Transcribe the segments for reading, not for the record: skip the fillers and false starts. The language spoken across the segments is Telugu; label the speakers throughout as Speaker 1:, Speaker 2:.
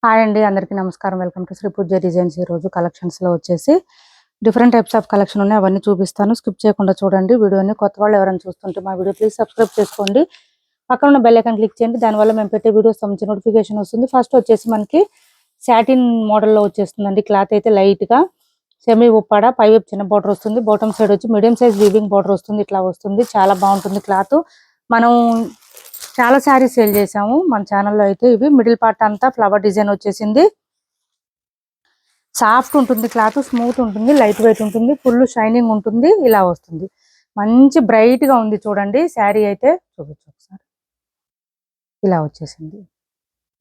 Speaker 1: హాయ్ అండి, అందరికీ నమస్కారం. Welcome to Shri Pooja designs. ఈ రోజు కలెక్షన్స్ లో వచ్చేసి డిఫరెంట్ టైప్స్ ఆఫ్ కలెక్షన్ ఉన్నాయి. అవన్నీ చూపిస్తాను, స్కిప్ చేయకుండా చూడండి వీడియోని. కొత్త వాళ్ళు ఎవరైనా చూస్తుంటే మా వీడియో ప్లీజ్ సబ్స్క్రైబ్ చేసుకోండి. పక్కన ఉన్న బెల్ ఐకాన్ క్లిక్ చేయండి, దానివల్ల మేము పెట్టే వీడియోస్ సంబంధించి నోటిఫికేషన్ వస్తుంది. ఫస్ట్ వచ్చేసి మనకి సాటిన్ మోడల్లో వచ్చేస్తుందండి. క్లాత్ అయితే లైట్ గా సెమీ ఉప్పాడ, పై వైపు చిన్న బార్డర్ వస్తుంది, బాటమ్ సైడ్ వచ్చి మీడియం సైజ్ వీవింగ్ బార్డర్ వస్తుంది. ఇట్లా వస్తుంది, చాలా బాగుంటుంది క్లాత్. మనం చాలా శారీస్ సేల్ చేసాము మన ఛానల్లో. అయితే ఇవి మిడిల్ పార్ట్ అంతా ఫ్లవర్ డిజైన్ వచ్చేసింది. సాఫ్ట్ ఉంటుంది క్లాత్, స్మూత్ ఉంటుంది, లైట్ వెయిట్ ఉంటుంది, ఫుల్ షైనింగ్ ఉంటుంది. ఇలా వస్తుంది, మంచి బ్రైట్ గా ఉంది. చూడండి శారీ అయితే చూపించు ఒకసారి. ఇలా వచ్చేసింది,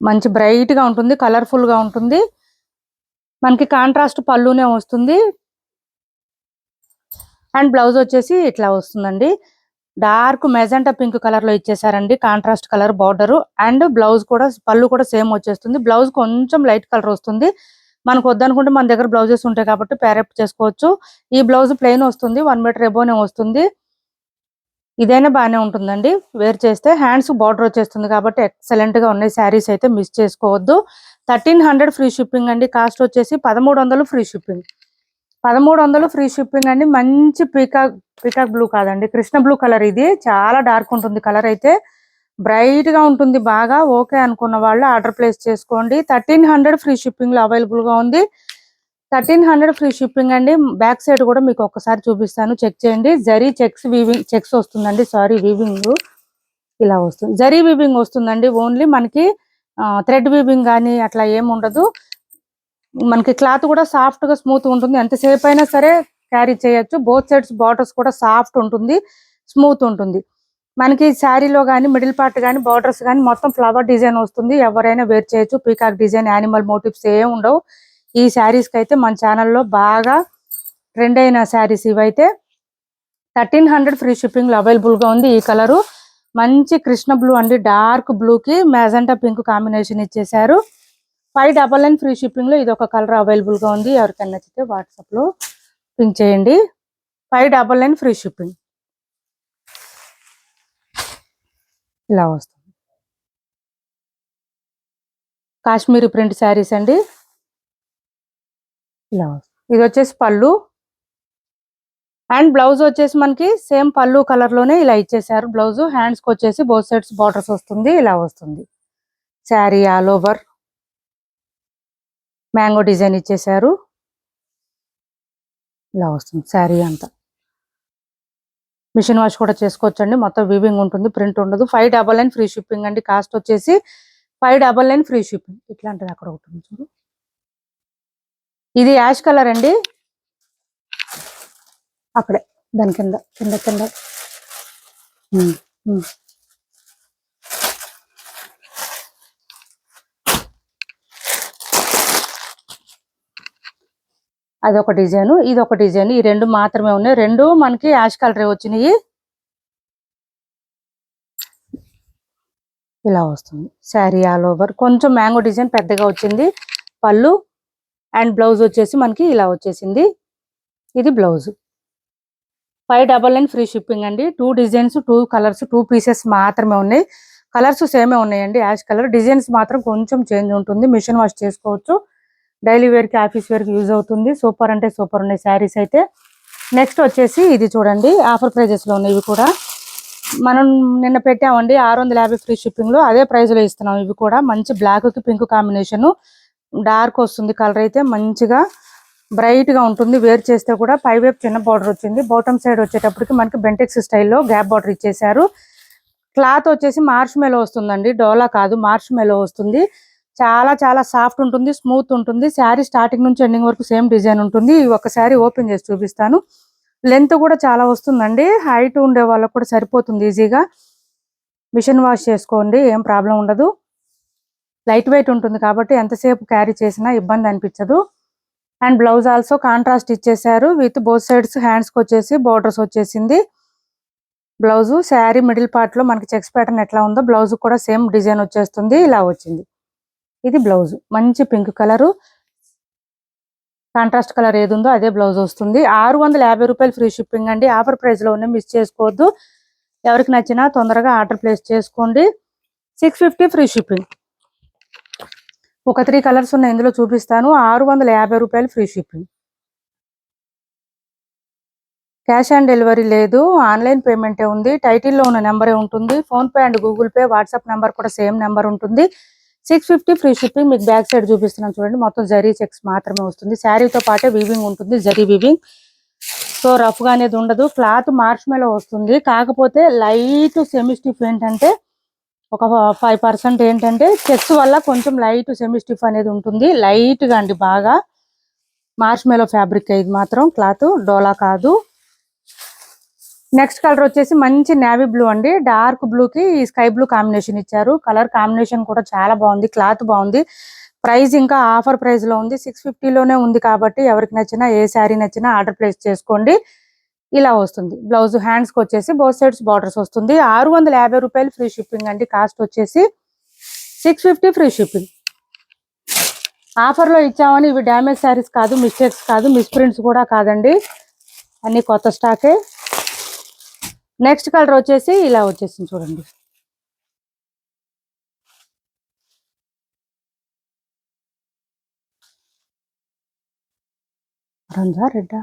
Speaker 1: మంచి బ్రైట్ గా ఉంటుంది, కలర్ఫుల్ గా ఉంటుంది. మనకి కాంట్రాస్ట్ పళ్ళునే వస్తుంది. అండ్ బ్లౌజ్ వచ్చేసి ఇట్లా వస్తుందండి. డార్క్ మెజెంటా పింక్ కలర్ లో ఇచ్చేసారండి, contrast colour border. And blouse కూడా పళ్ళు కూడా సేమ్ వచ్చేస్తుంది. బ్లౌజ్ కొంచెం లైట్ కలర్ వస్తుంది. మనకు వద్దనుకుంటే మన దగ్గర బ్లౌజెస్ ఉంటాయి కాబట్టి పేరప్ చేసుకోవచ్చు. ఈ బ్లౌజ్ ప్లెయిన్ వస్తుంది, 1 మీటర్ ఎబోనే వస్తుంది. ఇదైనా బాగానే ఉంటుందండి వేర్ చేస్తే. హ్యాండ్స్ బార్డర్ వచ్చేస్తుంది కాబట్టి ఎక్సలెంట్ గా ఉన్నాయి శారీస్, అయితే మిస్ చేసుకోవద్దు. 1300 ఫ్రీ షిప్పింగ్ అండి. కాస్ట్ వచ్చేసి 1300 ఫ్రీ షిప్పింగ్. 1300 ఫ్రీ షిప్పింగ్ అండి. మంచి పీకాక్ బ్లూ కాదండి, కృష్ణ బ్లూ కలర్. ఇది చాలా డార్క్ ఉంటుంది కలర్, అయితే బ్రైట్ గా ఉంటుంది బాగా. ఓకే అనుకున్న వాళ్ళు ఆర్డర్ ప్లేస్ చేసుకోండి. 1300 ఫ్రీ షిప్పింగ్ లో అవైలబుల్ గా ఉంది. 1300 ఫ్రీ షిప్పింగ్ అండి. బ్యాక్ సైడ్ కూడా మీకు ఒక్కసారి చూపిస్తాను, చెక్ చేయండి. జరీ చెక్స్ వస్తుందండి. సారీ, వీవింగ్ ఇలా వస్తుంది, జరీ వీవింగ్ వస్తుందండి. ఓన్లీ మనకి థ్రెడ్ వీవింగ్ కానీ అట్లా ఏమి ఉండదు. మనకి క్లాత్ కూడా సాఫ్ట్ గా స్మూత్ ఉంటుంది, ఎంతసేపు అయినా సరే క్యారీ చేయొచ్చు. బోత్ సైడ్స్ బార్డర్స్ కూడా సాఫ్ట్ ఉంటుంది, స్మూత్ ఉంటుంది. మనకి శారీలో కానీ మిడిల్ పార్ట్ కానీ బార్డర్స్ కానీ మొత్తం ఫ్లవర్ డిజైన్ వస్తుంది. ఎవరైనా వేర్ చేయొచ్చు. పీకాక్ డిజైన్, యానిమల్ మోటివ్స్ ఏం ఉండవు. ఈ శారీస్ కి అయితే మన ఛానల్లో బాగా ట్రెండ్ అయిన శారీస్ ఇవైతే. 1300 ఫ్రీ షిప్పింగ్ లో అవైలబుల్ గా ఉంది. ఈ కలరు మంచి కృష్ణ బ్లూ అండి, డార్క్ బ్లూ కి మెజెంటా పింక్ కాంబినేషన్ ఇచ్చేసారు. 599 ఫ్రీ షిప్పింగ్ లో ఇది ఒక కలర్ అవైలబుల్ గా ఉంది. ఎవరికైనా నచ్చితే వాట్సాప్ లో పింక్ చేయండి. 599 ఫ్రీ షిప్పింగ్. ఇలా వస్తుంది, కాశ్మీరీ ప్రింట్ శారీస్ అండి. ఇలా వస్తుంది. ఇది వచ్చేసి పళ్ళు అండ్ బ్లౌజ్ వచ్చేసి మనకి సేమ్ పళ్ళు కలర్ లోనే ఇలా ఇచ్చేసారు బ్లౌజ్. హ్యాండ్స్ కి వచ్చేసి బోత్ సైడ్స్ బార్డర్స్ వస్తుంది. ఇలా వస్తుంది sari all over mango design ఇచ్చేసారు. ఇలా వస్తుంది శారీ అంతా. మిషన్ వాష్ కూడా చేసుకోవచ్చండి, మొత్తం వీవింగ్ ఉంటుంది, ప్రింట్ ఉండదు. 599 ఫ్రీ షిప్పింగ్ అండి. కాస్ట్ వచ్చేసి 599 ఫ్రీ షిప్పింగ్. ఇట్లాంటిది అక్కడ ఒకటి చూడు, ఇది యాష్ కలర్ అండి. అక్కడే దాని కింద కింద కింద అదొక డిజైన్, ఇది ఒక డిజైన్. ఈ రెండు మాత్రమే ఉన్నాయి, రెండు మనకి యాష్ కలర్ వచ్చినాయి. ఇలా వస్తుంది శారీ ఆల్ ఓవర్. కొంచెం మ్యాంగో డిజైన్ పెద్దగా వచ్చింది పళ్ళు. అండ్ బ్లౌజ్ వచ్చేసి మనకి ఇలా వచ్చేసింది. ఇది బ్లౌజ్. 599 ఫ్రీ షిప్పింగ్ అండి. 2 డిజైన్స్, 2 కలర్స్, 2 పీసెస్ మాత్రమే ఉన్నాయి. కలర్స్ సేమే ఉన్నాయండి, యాష్ కలర్. డిజైన్స్ మాత్రం కొంచెం చేంజ్ ఉంటుంది. మిషన్ వాష్ చేసుకోవచ్చు, డైలీ వేర్ కి ఆఫీస్ వేర్ కి యూజ్ అవుతుంది. సూపర్ అంటే సూపర్ ఉన్నాయి శారీస్ అయితే. నెక్స్ట్ వచ్చేసి ఇది చూడండి, ఆఫర్ ప్రైజెస్ లో ఉన్నాయి ఇవి కూడా. మనం నిన్న పెట్టామండి 650 ఫ్రీ షిప్పింగ్ లో, అదే ప్రైస్ లో ఇస్తున్నాం. ఇవి కూడా మంచి బ్లాక్ కి పింక్ కాంబినేషన్, డార్క్ వస్తుంది కలర్, అయితే మంచిగా బ్రైట్ గా ఉంటుంది. వేర్ చేస్తే కూడా పై వైపు చిన్న బార్డర్ వచ్చింది. బాటమ్ సైడ్ వచ్చేటప్పటికి మనకి బెంటెక్స్ స్టైల్లో గ్యాప్ బార్డర్ ఇచ్చేసారు. క్లాత్ వచ్చేసి మార్ష్ మెలో వస్తుందండి, డోలా కాదు, మార్ష్ మెలో వస్తుంది. చాలా చాలా సాఫ్ట్ ఉంటుంది, స్మూత్ ఉంటుంది. శారీ స్టార్టింగ్ నుంచి ఎండింగ్ వరకు సేమ్ డిజైన్ ఉంటుంది. ఒక శారీ ఓపెన్ చేసి చూపిస్తాను. లెంత్ కూడా చాలా వస్తుందండి, హైట్ ఉండే వాళ్ళకు కూడా సరిపోతుంది ఈజీగా. మిషన్ వాష్ చేసుకోండి, ఏం ప్రాబ్లం ఉండదు. లైట్ వెయిట్ ఉంటుంది కాబట్టి ఎంతసేపు క్యారీ చేసినా ఇబ్బంది అనిపించదు. అండ్ బ్లౌజ్ ఆల్సో కాంట్రాస్ట్ ఇచ్చేసారు విత్ బోత్ సైడ్స్. హ్యాండ్స్ కి వచ్చేసి బోర్డర్స్ వచ్చేసింది బ్లౌజ్. శారీ మిడిల్ పార్ట్ లో మనకి చెక్స్ ప్యాటర్న్ ఎట్లా ఉందో బ్లౌజ్ కూడా సేమ్ డిజైన్ వచ్చేస్తుంది. ఇలా వచ్చింది. ఇది బ్లౌజ్, మంచి పింక్ కలరు, కాంట్రాస్ట్ కలర్ ఏది ఉందో అదే బ్లౌజ్ వస్తుంది. 650 రూపాయలు ఫ్రీ షిప్పింగ్ అండి. ఆఫర్ ప్రైస్ లో ఉన్న మిస్ చేసుకోవద్దు. ఎవరికి నచ్చినా తొందరగా ఆర్డర్ ప్లేస్ చేసుకోండి. 650 ఫ్రీ షిప్పింగ్. ఒక 3 కలర్స్ ఉన్నాయి, ఇందులో చూపిస్తాను. 650 రూపాయలు free shipping. Cash on delivery లేదు, ఆన్లైన్ పేమెంటే ఉంది. టైటిల్లో ఉన్న నెంబరే ఉంటుంది. PhonePe and Google pay, WhatsApp number కూడా సేమ్ నెంబర్ ఉంటుంది. 650 ఫ్రీ షిప్పింగ్. మీకు బ్యాక్ సైడ్ చూపిస్తున్నాను చూడండి, మొత్తం జరీ చెక్స్ మాత్రమే వస్తుంది. శారీతో పాటే వీవింగ్ ఉంటుంది, జరీ వీవింగ్. సో రఫ్గా అనేది ఉండదు. క్లాత్ మార్ష్మెలో వస్తుంది, కాకపోతే లైట్ సెమీ స్టిఫ్ ఏంటంటే ఒక 5% ఏంటంటే చెక్స్ వల్ల కొంచెం లైట్ సెమీ స్టిఫ్ అనేది ఉంటుంది. లైట్గా అండి, బాగా మార్ష్మెలో ఫ్యాబ్రిక్. ఇది మాత్రం క్లాత్ డోలా కాదు. నెక్స్ట్ కలర్ వచ్చేసి మంచి నేవీ బ్లూ అండి. డార్క్ బ్లూకి స్కై బ్లూ కాంబినేషన్ ఇచ్చారు. కలర్ కాంబినేషన్ కూడా చాలా బాగుంది, క్లాత్ బాగుంది. ప్రైస్ ఇంకా ఆఫర్ ప్రైస్ లో ఉంది, 650లోనే ఉంది. కాబట్టి ఎవరికి నచ్చినా, ఏ శారీ నచ్చినా ఆర్డర్ ప్లేస్ చేసుకోండి. ఇలా వస్తుంది. బ్లౌజ్ హ్యాండ్స్ కి వచ్చేసి బోత్ సైడ్స్ బార్డర్స్ వస్తుంది. 650 రూపాయలు ఫ్రీ షిప్పింగ్ అండి. కాస్ట్ వచ్చేసి 650 ఫ్రీ షిప్పింగ్. ఆఫర్ లో ఇచ్చామని ఇవి డ్యామేజ్ శారీస్ కాదు, మిస్టేక్స్ కాదు, మిస్ప్రింట్స్ కూడా కాదండి, అన్ని కొత్త స్టాకే. నెక్స్ట్ కలర్ వచ్చేసి ఇలా వచ్చేసింది చూడండి. రంజా రెడ్డా,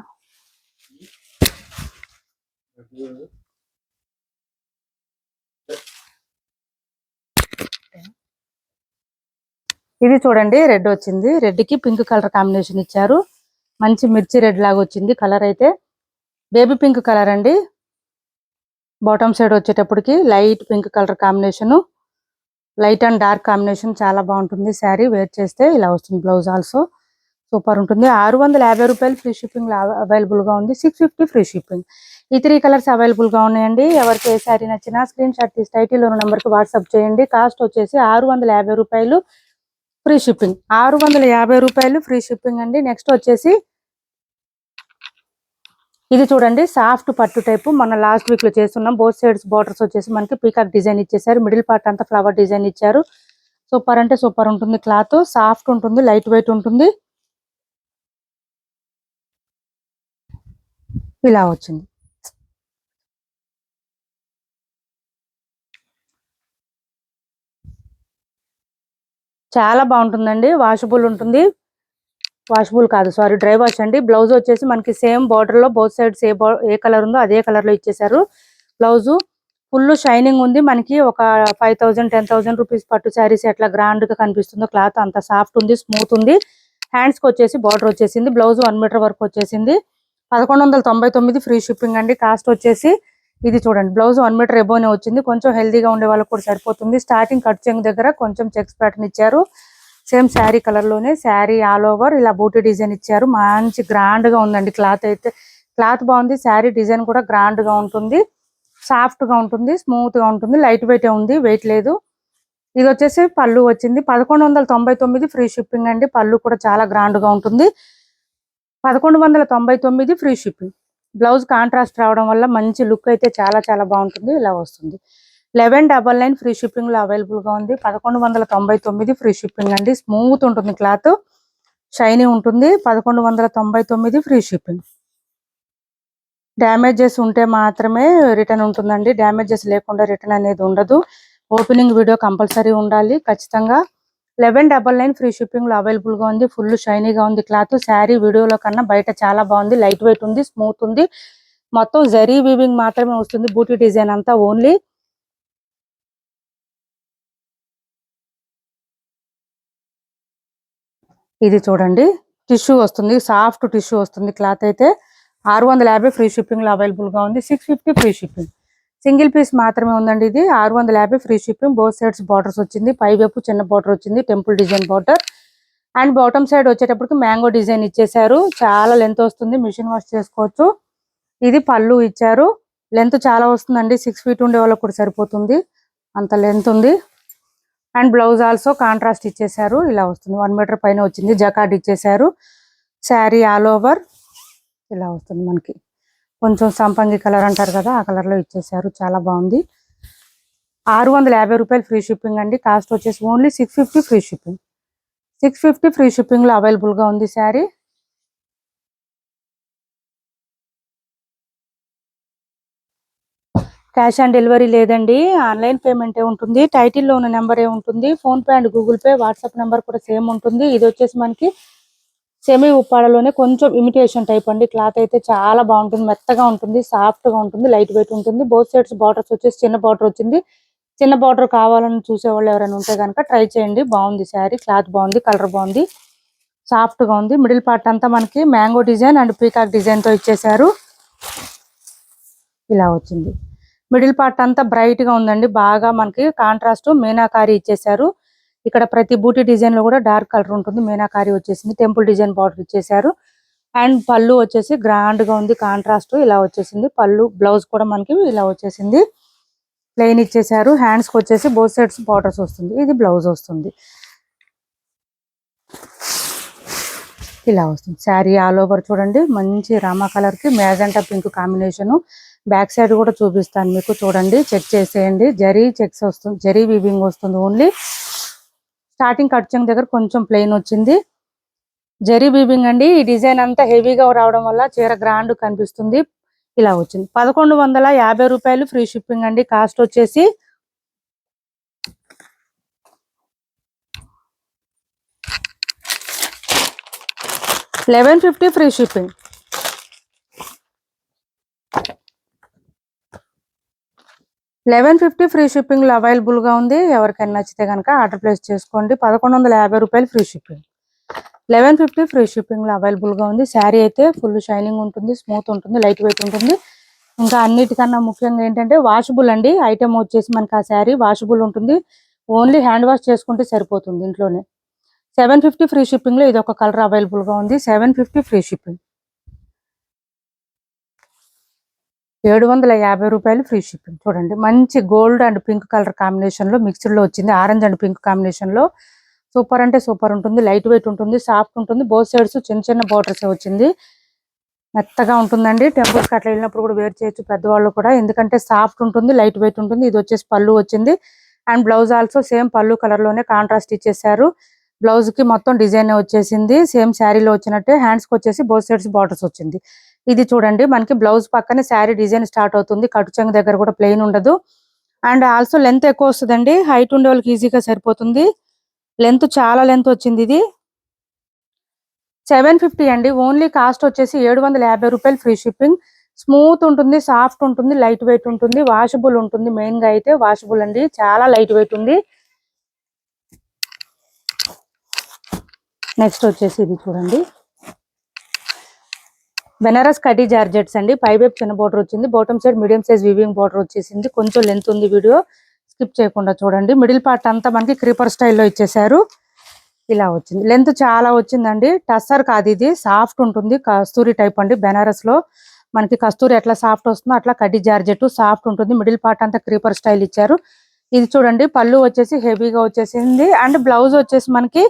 Speaker 1: ఇది చూడండి, రెడ్ వచ్చింది. రెడ్ కి పింక్ కలర్ కాంబినేషన్ ఇచ్చారు. మంచి మిర్చి రెడ్ లాగా వచ్చింది. కలర్ అయితే బేబీ పింక్ కలర్ అండి. బాటమ్ సైడ్ వచ్చేటప్పటికి light pink colour combination, light and dark combination, చాలా బాగుంటుంది. శారీ వేర్ చేస్తే ఇలా వస్తుంది. బ్లౌజ్ ఆల్సో సూపర్ ఉంటుంది. 650 రూపాయలు ఫ్రీ షిప్పింగ్ అవైలబుల్ గా ఉంది. 650 ఫ్రీ షిప్పింగ్. ఈ 3 కలర్స్ అవైలబుల్ గా ఉన్నాయండి. ఎవరికి ఏ శారీ నచ్చినా స్క్రీన్ షాట్ తీసి టైటిల్ ఉన్న నెంబర్ కి వాట్సాప్ చేయండి. కాస్ట్ వచ్చేసి 650 రూపాయలు ఫ్రీ షిప్పింగ్. 650 రూపాయలు ఫ్రీ షిప్పింగ్ అండి. నెక్స్ట్ వచ్చేసి ఇది చూడండి, సాఫ్ట్ పట్టు టైపు. మన లాస్ట్ వీక్ లో చేస్తున్నాం. బోత్ సైడ్స్ బార్డర్స్ వచ్చేసి మనకి పీకాక్ డిజైన్ ఇచ్చేసారు. మిడిల్ పార్ట్ అంతా ఫ్లవర్ డిజైన్ ఇచ్చారు. సూపర్ అంటే సూపర్ ఉంటుంది. క్లాత్ సాఫ్ట్ ఉంటుంది, లైట్ వెయిట్ ఉంటుంది. ఇలా వచ్చింది. చాలా బాగుంటుందండి. వాషబుల్ ఉంటుంది, వాషబుల్ కాదు సారీ, డ్రై వాష్ అండి. బ్లౌజ్ వచ్చేసి మనకి సేమ్ బార్డర్ లో బోత్ సైడ్స్ ఏ కలర్ ఉందో అదే కలర్ లో ఇచ్చేసారు. బ్లౌజ్ ఫుల్ షైనింగ్ ఉంది. మనకి ఒక 5000 10,000 రూపీస్ పట్టు శారీస్ ఎట్లా గ్రాండ్ గా కనిపిస్తుందో క్లాత్ అంత సాఫ్ట్ ఉంది, స్మూత్ ఉంది. హ్యాండ్స్ కి వచ్చేసి బార్డర్ వచ్చేసింది. బ్లౌజ్ 1 మీటర్ వరకు వచ్చేసింది. 1199 ఫ్రీ షిప్పింగ్ అండి. కాస్ట్ వచ్చేసి ఇది చూడండి, బ్లౌజ్ 1 మీటర్ ఎబోనే వచ్చింది. కొంచెం హెల్దీగా ఉండే వాళ్ళకి కూడా సరిపోతుంది. స్టార్టింగ్ కట్ చెంగు దగ్గర కొంచెం చెక్స్ ప్యాటర్న్ ఇచ్చారు. సేమ్ శారీ కలర్ లోనే శారీ ఆల్ ఓవర్ ఇలా బూటీ డిజైన్ ఇచ్చారు. మంచి గ్రాండ్ గా ఉందండి. క్లాత్ అయితే క్లాత్ బాగుంది. శారీ డిజైన్ కూడా గ్రాండ్ గా ఉంటుంది, సాఫ్ట్ గా ఉంటుంది, స్మూత్ గా ఉంటుంది. లైట్ వెయిట్ ఉంది, వెయిట్ లేదు. ఇది వచ్చేసి పళ్ళు వచ్చింది. 1199 ఫ్రీ షిప్పింగ్ అండి. పళ్ళు కూడా చాలా గ్రాండ్ గా ఉంటుంది. 1199 ఫ్రీ షిప్పింగ్. బ్లౌజ్ కాంట్రాస్ట్ రావడం వల్ల మంచి లుక్ అయితే చాలా చాలా బాగుంటుంది. ఇలా వస్తుంది. 1199 ఫ్రీ షిప్పింగ్ లో అవైలబుల్ గా ఉంది. 1199 ఫ్రీ షిప్పింగ్ అండి. స్మూత్ ఉంటుంది, క్లాత్ షైనీ ఉంటుంది. 1199 ఫ్రీ షిప్పింగ్. డ్యామేజెస్ ఉంటే మాత్రమే రిటర్న్ ఉంటుందండి, డ్యామేజెస్ లేకుండా రిటర్న్ అనేది ఉండదు. ఓపెనింగ్ వీడియో కంపల్సరీ ఉండాలి ఖచ్చితంగా. 1199 ఫ్రీ షిప్పింగ్ లో అవైలబుల్ గా ఉంది. ఫుల్ షైనీగా ఉంది క్లాత్. శారీ వీడియోలో కన్నా బయట చాలా బాగుంది. లైట్ వెయిట్ ఉంది, స్మూత్ ఉంది. మొత్తం జరీ వీవింగ్ మాత్రమే వస్తుంది. బూటీ డిజైన్ అంతా ఓన్లీ. ఇది చూడండి, టిష్యూ వస్తుంది, సాఫ్ట్ టిష్యూ వస్తుంది. క్లాత్ అయితే 650 ఫ్రీ షిప్పింగ్ లో అవైలబుల్ గా ఉంది. 650 ఫ్రీ షిప్పింగ్. సింగిల్ పీస్ మాత్రమే ఉందండి ఇది. 650 free shipping. Both sides borders వచ్చింది. పై వైపు చిన్న బార్డర్ వచ్చింది, temple design border. And bottom side వచ్చేటప్పటికి మ్యాంగో డిజైన్ ఇచ్చేసారు. చాలా లెంత్ వస్తుంది, మిషన్ వాష్ చేసుకోవచ్చు. ఇది పళ్ళు ఇచ్చారు. లెంత్ చాలా వస్తుందండి, 6 ఫీట్ ఉండే వాళ్ళకి కూడా సరిపోతుంది, అంత లెంత్ ఉంది. అండ్ బ్లౌజ్ ఆల్సో కాంట్రాస్ట్ ఇచ్చేసారు. ఇలా వస్తుంది. 1 మీటర్ పైన వచ్చింది. జకార్డ్ ఇచ్చేసారు. శారీ ఆల్ ఓవర్ ఇలా వస్తుంది. మనకి కొంచెం సంపంగి కలర్ అంటారు కదా, ఆ కలర్ లో ఇచ్చేసారు. చాలా బాగుంది. 650 రూపాయలు ఫ్రీ షిప్పింగ్ అండి. కాస్ట్ వచ్చేసి only 650 free shipping. 650 free shipping లో అవైలబుల్ గా ఉంది శారీ. క్యాష్ ఆన్ డెలివరీ లేదండి, ఆన్లైన్ పేమెంటే ఉంటుంది. టైటిల్లో ఉన్న నెంబరే ఉంటుంది. Phone pay and Google pay, WhatsApp number కూడా సేమ్ ఉంటుంది. ఇది వచ్చేసి మనకి సెమీ ఉప్పాడలోనే కొంచెం ఇమిటేషన్ టైప్ అండి. క్లాత్ అయితే చాలా బాగుంటుంది, మెత్తగా ఉంటుంది, సాఫ్ట్ గా ఉంటుంది, లైట్ వెయిట్ ఉంటుంది. బోత్ సైడ్స్ బార్డర్స్ వచ్చేసి చిన్న బార్డర్ వచ్చింది. చిన్న బార్డర్ కావాలని చూసేవాళ్ళు ఎవరైనా ఉంటే కనుక ట్రై చేయండి. బాగుంది శారీ, క్లాత్ బాగుంది, కలర్ బాగుంది, సాఫ్ట్ గా ఉంది. మిడిల్ పార్ట్ అంతా మనకి mango design and peacock design తో ఇచ్చేసారు. ఇలా వచ్చింది. మిడిల్ పార్ట్ అంతా బ్రైట్ గా ఉందండి, బాగా మనకి కాంట్రాస్ట్ మీనాకారి ఇచ్చేసారు. ఇక్కడ ప్రతి బూటీ డిజైన్ లో కూడా డార్క్ కలర్ ఉంటుంది. మీనాకారి వచ్చేసింది, టెంపుల్ డిజైన్ బార్డర్ ఇచ్చేసారు. అండ్ పళ్ళు వచ్చేసి గ్రాండ్ గా ఉంది, కాంట్రాస్ట్ ఇలా వచ్చేసింది. పళ్ళు బ్లౌజ్ కూడా మనకి ఇలా వచ్చేసింది, ప్లెయిన్ ఇచ్చేసారు. హ్యాండ్స్ కి వచ్చేసి బోత్ సైడ్స్ బార్డర్స్ వస్తుంది. ఇది బ్లౌజ్ వస్తుంది, ఇలా వస్తుంది. శారీ ఆల్ ఓవర్ చూడండి, మంచి రామా కలర్ కి మ్యాజెంటా పింక్ కాంబినేషన్. బ్యాక్ సైడ్ కూడా చూపిస్తాను మీకు, చూడండి, చెక్ చేసేయండి. జరీ చెక్స్ వస్తుంది, జరీ వీవింగ్ వస్తుంది. ఓన్లీ స్టార్టింగ్ కట్ చెంగ్ దగ్గర కొంచెం ప్లెయిన్ వచ్చింది, జరీ వీవింగ్ అండి. ఈ డిజైన్ అంతా హెవీగా రావడం వల్ల చీర గ్రాండ్ కనిపిస్తుంది. ఇలా వచ్చింది. 1150 రూపాయలు ఫ్రీ షిప్పింగ్ అండి. కాస్ట్ వచ్చేసి 1150 ఫ్రీ షిప్పింగ్. 1150 ఫ్రీ షిప్పింగ్ లో అవైలబుల్ గా ఉంది. ఎవరికైనా నచ్చితే కనుక ఆర్డర్ ప్లేస్ చేసుకోండి. 1150 రూపాయలు ఫ్రీ షిప్పింగ్, 1150 ఫ్రీ షిప్పింగ్ లో అవైలబుల్ గా ఉంది. శారీ అయితే ఫుల్ షైనింగ్ ఉంటుంది, స్మూత్ ఉంటుంది, లైట్ వెయిట్ ఉంటుంది. ఇంకా అన్నిటికన్నా ముఖ్యంగా ఏంటంటే వాషబుల్ అండి. ఐటమ్ వచ్చేసి మనకి ఆ శారీ వాషబుల్ ఉంటుంది. ఓన్లీ హ్యాండ్ వాష్ చేసుకుంటే సరిపోతుంది ఇంట్లోనే. 750 ఫ్రీ షిప్పింగ్ లో ఇది ఒక కలర్ అవైలబుల్ గా ఉంది. 750 ఫ్రీ షిప్పింగ్, 750 రూపాయలు ఫ్రీ షిప్పింగ్. చూడండి, మంచి gold and pink colour combination లో మిక్స్డ్ లో వచ్చింది. ఆరెంజ్ అండ్ పింక్ కాంబినేషన్ లో సూపర్ అంటే సూపర్ ఉంటుంది, లైట్ వెయిట్ ఉంటుంది, సాఫ్ట్ ఉంటుంది. బోత్ సైడ్స్ చిన్న చిన్న బార్డర్స్ వచ్చింది, మెత్తగా ఉంటుందండి. టెంపుల్స్ కి అట్లా వెళ్ళినప్పుడు కూడా వేర్ చేయొచ్చు పెద్దవాళ్ళు కూడా, ఎందుకంటే సాఫ్ట్ ఉంటుంది, లైట్ వెయిట్ ఉంటుంది. ఇది వచ్చేసి పళ్ళు వచ్చింది. అండ్ బ్లౌజ్ ఆల్సో సేమ్ పళ్ళు కలర్ లోనే కాంట్రాస్ట్ ఇచ్చేసారు. బ్లౌజ్ కి మొత్తం డిజైన్ వచ్చేసింది, సేమ్ శారీలో వచ్చినట్టే. హ్యాండ్స్ కి వచ్చేసి బోత్ సైడ్స్ బార్డర్స్ వచ్చింది. ఇది చూడండి, మనకి బ్లౌజ్ పక్కనే శారీ డిజైన్ స్టార్ట్ అవుతుంది. కటు చెంగు దగ్గర కూడా ప్లెయిన్ ఉండదు. అండ్ ఆల్సో లెంత్ ఎక్కువ వస్తుందండి, హైట్ ఉండే వాళ్ళకి ఈజీగా సరిపోతుంది. లెంత్ చాలా లెంత్ వచ్చింది. ఇది 750 అండి. ఓన్లీ కాస్ట్ వచ్చేసి 750 రూపాయలు ఫ్రీ షిప్పింగ్. స్మూత్ ఉంటుంది, సాఫ్ట్ ఉంటుంది, లైట్ వెయిట్ ఉంటుంది, వాషబుల్ ఉంటుంది. మెయిన్ గా అయితే వాషబుల్ అండి, చాలా లైట్ వెయిట్ ఉంది. నెక్స్ట్ వచ్చేసి ఇది చూడండి, బెనారస్ కటీ జార్జెట్స్ అండి. పై వైపు చిన్న బోర్డర్ వచ్చింది, bottom side medium size weaving border వచ్చేసింది. కొంచెం లెంత్ ఉంది, వీడియో స్కిప్ చేయకుండా చూడండి. మిడిల్ పార్ట్ అంతా మనకి క్రీపర్ స్టైల్లో ఇచ్చేసారు. ఇలా వచ్చింది, లెంత్ చాలా వచ్చిందండి. టస్సర్ కాదు, ఇది సాఫ్ట్ ఉంటుంది, కస్తూరి టైప్ అండి. బెనారస్ లో మనకి కస్తూరి ఎట్లా సాఫ్ట్ వస్తుందో అట్లా కడ్డీ జార్జెట్ సాఫ్ట్ ఉంటుంది. మిడిల్ పార్ట్ అంతా క్రీపర్ స్టైల్ ఇచ్చారు. ఇది చూడండి, పళ్ళు వచ్చేసి హెవీగా వచ్చేసింది. అండ్ బ్లౌజ్ వచ్చేసి మనకి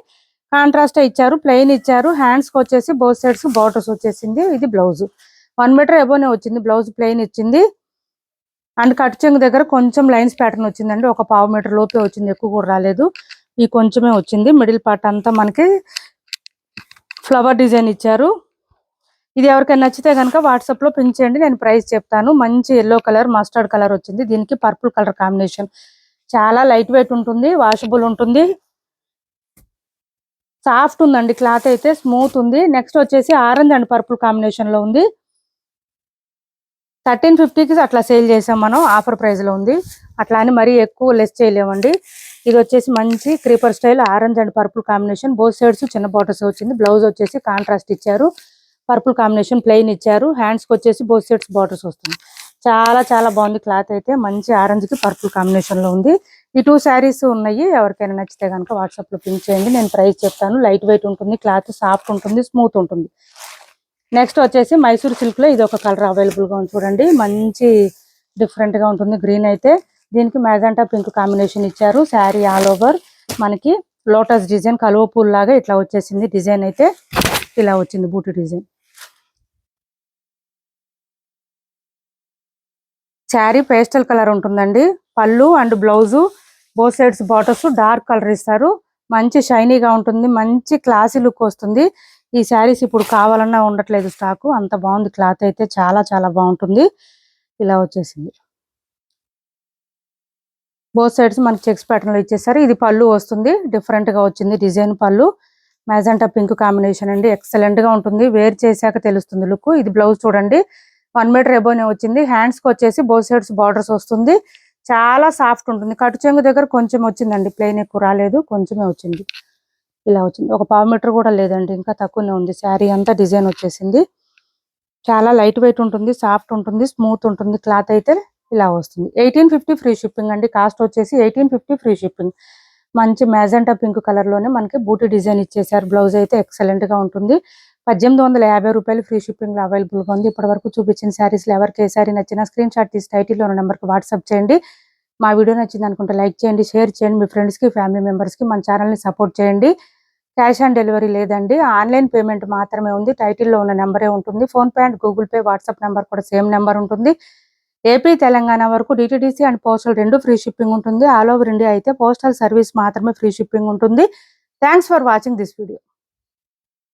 Speaker 1: కాంట్రాస్ట్ ఇచ్చారు, ప్లెయిన్ ఇచ్చారు. హ్యాండ్స్ కి వచ్చేసి బోత్ సైడ్స్ బార్డర్స్ వచ్చేసింది. ఇది బ్లౌజ్ 1 మీటర్ ఎబోనే వచ్చింది, బ్లౌజ్ ప్లెయిన్ ఇచ్చింది. అండ్ కట్ చెంగు దగ్గర కొంచెం లైన్స్ ప్యాటర్న్ వచ్చిందండి, ఒక 1/2 మీటర్ లోపే వచ్చింది, ఎక్కువ కూడా రాలేదు. ఈ కొంచెమే వచ్చింది. మిడిల్ పార్ట్ అంతా మనకి ఫ్లవర్ డిజైన్ ఇచ్చారు. ఇది ఎవరికైనా నచ్చితే కనుక వాట్సాప్ లో పింక్ చేయండి, నేను ప్రైస్ చెప్తాను. మంచి ఎల్లో కలర్, మస్టర్డ్ కలర్ వచ్చింది, దీనికి పర్పుల్ కలర్ కాంబినేషన్. చాలా లైట్ వెయిట్ ఉంటుంది, వాషబుల్ ఉంటుంది, సాఫ్ట్ ఉందండి. క్లాత్ అయితే స్మూత్ ఉంది. నెక్స్ట్ వచ్చేసి ఆరెంజ్ అండ్ పర్పుల్ కాంబినేషన్ లో ఉంది. 1350కి అట్లా సేల్ చేసాం మనం, ఆఫర్ ప్రైస్ లో ఉంది. అట్లా అని మరీ ఎక్కువ లెస్ చేయలేమండి. ఇది వచ్చేసి మంచి creeper style orange and purple combination. Both sides చిన్న బార్డర్స్ వచ్చింది. బ్లౌజ్ వచ్చేసి కాంట్రాస్ట్ ఇచ్చారు, పర్పుల్ కాంబినేషన్ ప్లెయిన్ ఇచ్చారు. హ్యాండ్స్ కి వచ్చేసి బోత్ సైడ్స్ బార్డర్స్ వస్తుంది. చాలా చాలా బాగుంది. క్లాత్ అయితే మంచి ఆరెంజ్ కి పర్పుల్ కాంబినేషన్ లో ఉంది. ఈ 2 శారీస్ ఉన్నాయి, ఎవరికైనా నచ్చితే కనుక వాట్సాప్ లో పింక్ చేయండి, నేను ప్రైస్ చెప్తాను. లైట్ వెయిట్ ఉంటుంది, క్లాత్ సాఫ్ట్ ఉంటుంది, స్మూత్ ఉంటుంది. నెక్స్ట్ వచ్చేసి మైసూర్ సిల్క్ లో ఇది ఒక కలర్ అవైలబుల్ గా ఉంది. చూడండి, మంచి డిఫరెంట్ గా ఉంటుంది. గ్రీన్ అయితే దీనికి మ్యాజెంటా పింక్ కాంబినేషన్ ఇచ్చారు. శారీ ఆల్ ఓవర్ మనకి లోటస్ డిజైన్, కలువ పూల్ లాగా ఇట్లా వచ్చేసింది. డిజైన్ అయితే ఇలా వచ్చింది, బూటీ డిజైన్. శారీ పేస్టల్ కలర్ ఉంటుందండి. పళ్ళు and blouse both sides borders dark colour ఇస్తారు. మంచి షైనీగా ఉంటుంది, మంచి క్లాసీ లుక్ వస్తుంది. ఈ శారీస్ ఇప్పుడు కావాలన్నా ఉండట్లేదు స్టాకు, అంత బాగుంది. క్లాత్ అయితే చాలా చాలా బాగుంటుంది. ఇలా వచ్చేసింది. బోత్ సైడ్స్ మనకి చెక్స్ ప్యాటర్న్ లో ఇచ్చేసారు. ఇది పళ్ళు వస్తుంది, డిఫరెంట్ గా వచ్చింది డిజైన్ పళ్ళు. మ్యాజెంటా పింక్ కాంబినేషన్ అండి, ఎక్సలెంట్ గా ఉంటుంది. వేర్ చేశాక తెలుస్తుంది లుక్. ఇది బ్లౌజ్ చూడండి, 1 మీటర్ ఎబోనే వచ్చింది. హ్యాండ్స్ కి వచ్చేసి బోత్ సైడ్స్ బార్డర్స్ వస్తుంది. చాలా సాఫ్ట్ ఉంటుంది. కట్టు చెంగు దగ్గర కొంచెం వచ్చిందండి, ప్లెయిన్ ఎక్కువ రాలేదు, కొంచెమే వచ్చింది. ఇలా వచ్చింది. ఒక 1/2 మీటర్ కూడా లేదండి, ఇంకా తక్కువనే ఉంది. శారీ అంతా డిజైన్ వచ్చేసింది. చాలా లైట్ వెయిట్ ఉంటుంది, సాఫ్ట్ ఉంటుంది, స్మూత్ ఉంటుంది. క్లాత్ అయితే ఇలా వస్తుంది. 1850 ఫ్రీ షిప్పింగ్ అండి. కాస్ట్ వచ్చేసి 1850 ఫ్రీ షిప్పింగ్. మంచి మ్యాజెంటా పింక్ కలర్ లోనే మనకి బూటీ డిజైన్ ఇచ్చేసారు. బ్లౌజ్ అయితే ఎక్సలెంట్ గా ఉంటుంది. 1850 రూపాయలు ఫ్రీ షిప్పింగ్ లో అవైలబుల్ గా ఉంది. ఇప్పటి వరకు చూపించిన శారీస్ లో ఎవరికి ఏ శారీ నచ్చినా స్క్రీన్ షాట్ తీసి టైటిల్ లో ఉన్న నెంబర్ కి వాట్సాప్ చేయండి. మా వీడియో నచ్చింది అనుకుంటే లైక్ చేయండి, షేర్ చేయండి, మీ ఫ్రెండ్స్ కి ఫ్యామిలీ మెంబర్స్ కి మన ఛానల్ ని సపోర్ట్ చేయండి. క్యాష్ ఆన్ డెలివరీ లేదండి, ఆన్లైన్ పేమెంట్ మాత్రమే ఉంది. టైటిల్లో ఉన్న నెంబరే ఉంటుంది. Phone pay and Google pay, WhatsApp number కూడా సేమ్ నెంబర్ ఉంటుంది. ఏపీ తెలంగాణ వరకు DTDC and postal 2 free shipping ఉంటుంది. ఆల్ ఓవర్ ఇండియా అయితే పోస్టల్ సర్వీస్ మాత్రమే ఫ్రీ షిప్పింగ్ ఉంటుంది. Thanks for watching this video.